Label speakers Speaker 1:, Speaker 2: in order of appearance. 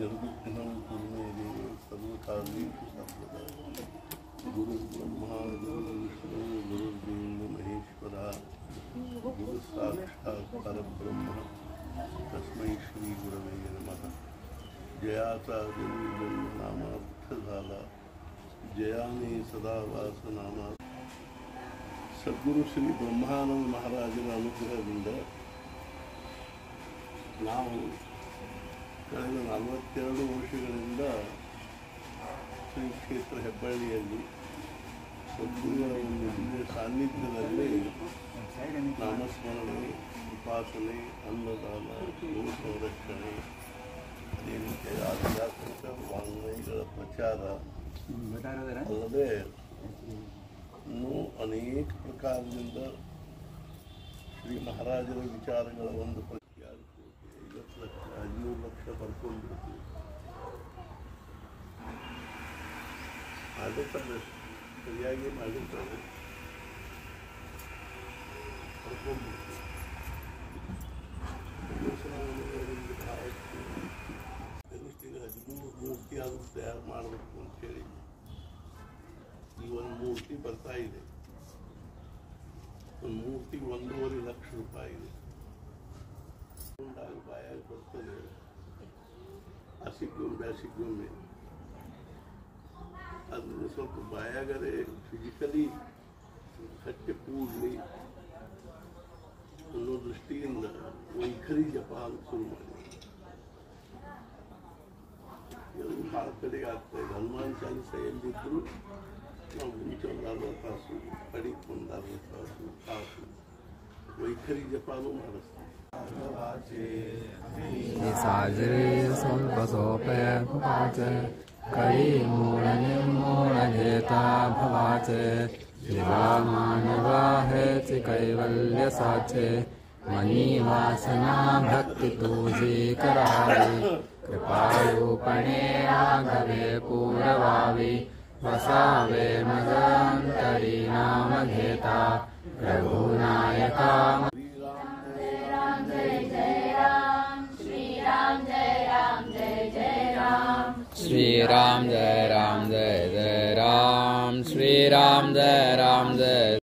Speaker 1: निर्विघ्नं कुरु मे देव सर्वकार्येषु सर्वदा। गुरुर्ब्रह्मा गुरुर्विष्णु गुरुर्देवो महेश्वरः गुरुः साक्षात् परब्रह्म तस्मै श्री गुरवे नमः। जयाचा जन्मी जन्मनामार्थ झाला जयाने सदा वासनामा। सद्गुरु श्री ಬ್ರಹ್ಮಾನಂದ ಮಹಾರಾಜರ ಅನುಗ್ರಹದಿಂದ ನಾವು ಕಳೆದ 42 ವರ್ಷಗಳಿಂದ ಶ್ರೀ ಕ್ಷೇತ್ರ ಹೆಬ್ಬಳ್ಳಿಯಲ್ಲಿ ಸದ್ಗುರುಗಳ ಒಂದು ದಿವ್ಯ ಸಾನ್ನಿಧ್ಯದಲ್ಲಿ ನಾಮಸ್ಮರಣೆ, ಉಪಾಸನೆ, ಅನ್ನದಾನ, ಗೋ ಸಂರಕ್ಷಣೆ, ಅದೇ ರೀತಿಯ ಆಧ್ಯಾತ್ಮಿಕ ವಾಂಗ್ಮಯಗಳ ಪ್ರಚಾರ ಅಲ್ಲದೆ ಇನ್ನೂ ಅನೇಕ ಪ್ರಕಾರದಿಂದ ಶ್ರೀ ಮಹಾರಾಜರ ವಿಚಾರಗಳ ಒಂದು ಪ್ರತಿ 50 ಲಕ್ಷ 13 ಲಕ್ಷ ಬರ್ಕೊಂಡಿರ್ತೀವಿ. ಮಾಡುತ್ತಾರೆ, ಸರಿಯಾಗಿ ಮಾಡುತ್ತಾರೆ, ಬರ್ಕೊಂಡ್ಬಿಡ್ತೀವಿ. ಕನಿಷ್ಠ 13 ಮೂರ್ತಿ ಆದರೂ ತಯಾರು ಮಾಡಬೇಕು ಅಂತೇಳಿ ಈ ಒಂದು ಮೂರ್ತಿ ಬರ್ತಾ ಇದೆ. ಒಂದು ಮೂರ್ತಿ 1.5 ಲಕ್ಷ ರೂಪಾಯಿ ಇದೆ. ಬಾಯಾಗಿ ಬರ್ತದೆ, ಹಸಿಗೊಮ್ಮೆ ಬ್ಯಾಸಿಗೊಮ್ಮೆ ಅದನ್ನು ಸ್ವಲ್ಪ ಬಾಯಾಗರೆ ಫಿಸಿಕಲಿ ಕಟ್ಟಿ ಕೂಡಲಿ ಅನ್ನೋ ದೃಷ್ಟಿಯಿಂದ ವೈಖರಿ ಜಪ ಅಂತ ಶುರು ಮಾಡಿ ಎಲ್ಲ ಭಾಳ ಕಡೆಗೆ ಆಗ್ತಾ ಇದೆ. ಹನುಮಾನ್ ಚಾಲಿಸ ಎಲ್ಲಿದ್ದರೂ ನಾವು ಮುಂಚೆ ಒಂದು 40 ತಾಸು, ಕಡಿಗೆ ಒಂದು 40 ತಾಸು ವೈಖರಿ ಜಪಾನು ಮಾಡಿಸ್ತೀವಿ.
Speaker 2: ಸಾಜರಿ ಸ್ವಲ್ಪ ಸೋಪೆ ಭವಾಚೆ ಕೈ ಮೂಲ ನಿರ್ಮೂಲನೇತ ಭವಾಚೆ ಶಿವಾ ಮಾನವ ಹೇಚಿ ಕೈವಲ್ಯ ಸಾಚೆ ಮನಿ ವಾಸನಾ ಭಕ್ತಿ ತೂಜಿ करावी कृपारूपणे राघवे पूरवावी वसावे मदंतरी नाम घेता रघुनायका। श्री राम जय राम जय जय राम, श्री राम जय राम जय